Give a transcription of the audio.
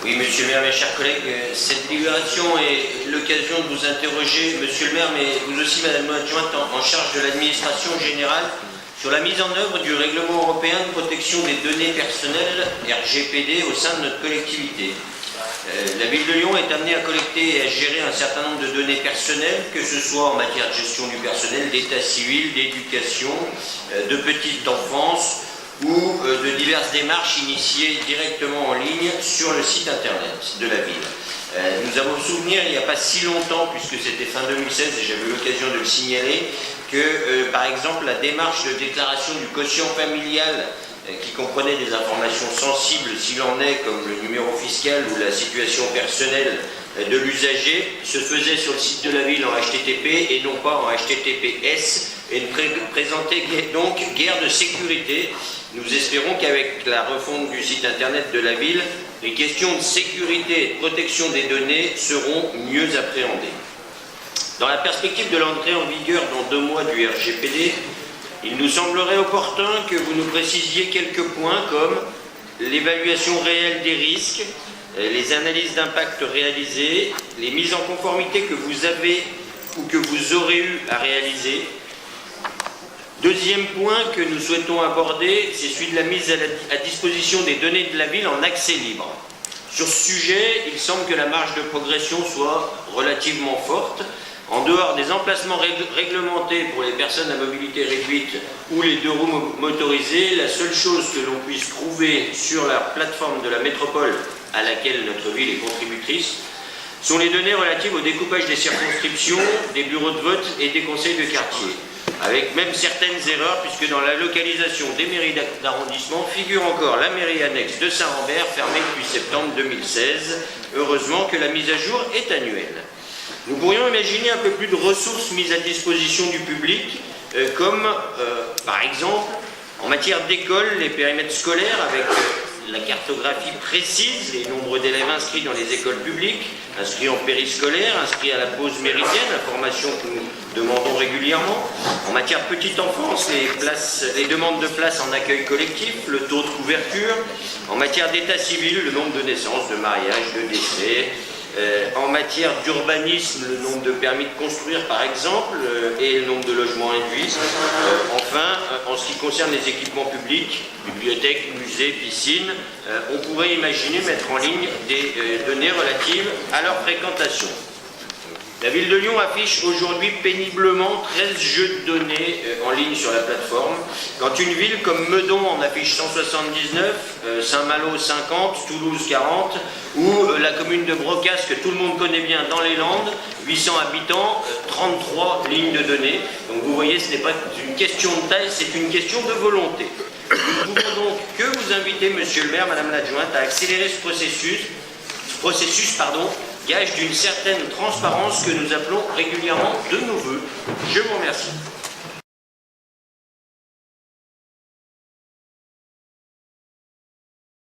Oui, monsieur le maire, mes chers collègues, cette délibération est l'occasion de vous interroger, monsieur le maire, mais vous aussi, madame l'adjointe, en charge de l'administration générale, sur la mise en œuvre du règlement européen de protection des données personnelles, RGPD, au sein de notre collectivité. La ville de Lyon est amenée à collecter et à gérer un certain nombre de données personnelles, que ce soit en matière de gestion du personnel, d'état civil, d'éducation, de petite enfance, ou de diverses démarches initiées directement en ligne sur le site internet de la ville. Nous avons souvenir, il n'y a pas si longtemps, puisque c'était fin 2016 et j'avais eu l'occasion de le signaler, que par exemple la démarche de déclaration du quotient familial qui comprenait des informations sensibles s'il en est, comme le numéro fiscal ou la situation personnelle de l'usager, se faisait sur le site de la ville en HTTP et non pas en HTTPS et ne présentait donc guère de sécurité. Nous espérons qu'avec la refonte du site internet de la ville, les questions de sécurité et de protection des données seront mieux appréhendées. Dans la perspective de l'entrée en vigueur dans 2 mois du RGPD, il nous semblerait opportun que vous nous précisiez quelques points comme l'évaluation réelle des risques, les analyses d'impact réalisées, les mises en conformité que vous avez ou que vous aurez eu à réaliser. Deuxième point que nous souhaitons aborder, c'est celui de la mise à disposition des données de la ville en accès libre. Sur ce sujet, il semble que la marge de progression soit relativement forte. En dehors des emplacements réglementés pour les personnes à mobilité réduite ou les 2 roues motorisées, la seule chose que l'on puisse trouver sur la plateforme de la métropole à laquelle notre ville est contributrice sont les données relatives au découpage des circonscriptions, des bureaux de vote et des conseils de quartier, avec même certaines erreurs, puisque dans la localisation des mairies d'arrondissement figure encore la mairie annexe de Saint-Rambert, fermée depuis septembre 2016. Heureusement que la mise à jour est annuelle. Nous pourrions imaginer un peu plus de ressources mises à disposition du public, comme par exemple en matière d'école, les périmètres scolaires avec la cartographie précise, les nombres d'élèves inscrits dans les écoles publiques, inscrits en périscolaire, inscrits à la pause méridienne, information que nous demandons régulièrement. En matière petite enfance, les demandes de places en accueil collectif, le taux de couverture. En matière d'état civil, le nombre de naissances, de mariages, de décès. En matière d'urbanisme, le nombre de permis de construire par exemple et le nombre de logements induits. Enfin, en ce qui concerne les équipements publics, bibliothèques, musées, piscines, on pourrait imaginer mettre en ligne des données relatives à leur fréquentation. La ville de Lyon affiche aujourd'hui péniblement 13 jeux de données en ligne sur la plateforme, quand une ville comme Meudon en affiche 179, Saint-Malo 50, Toulouse 40, ou la commune de Brocas, que tout le monde connaît bien dans les Landes, 800 habitants, 33 lignes de données. Donc vous voyez, ce n'est pas une question de taille, c'est une question de volonté. Nous ne pouvons donc que vous inviter, monsieur le maire, madame l'adjointe, à accélérer ce processus, gage d'une certaine transparence que nous appelons régulièrement de nos voeux. Je vous remercie.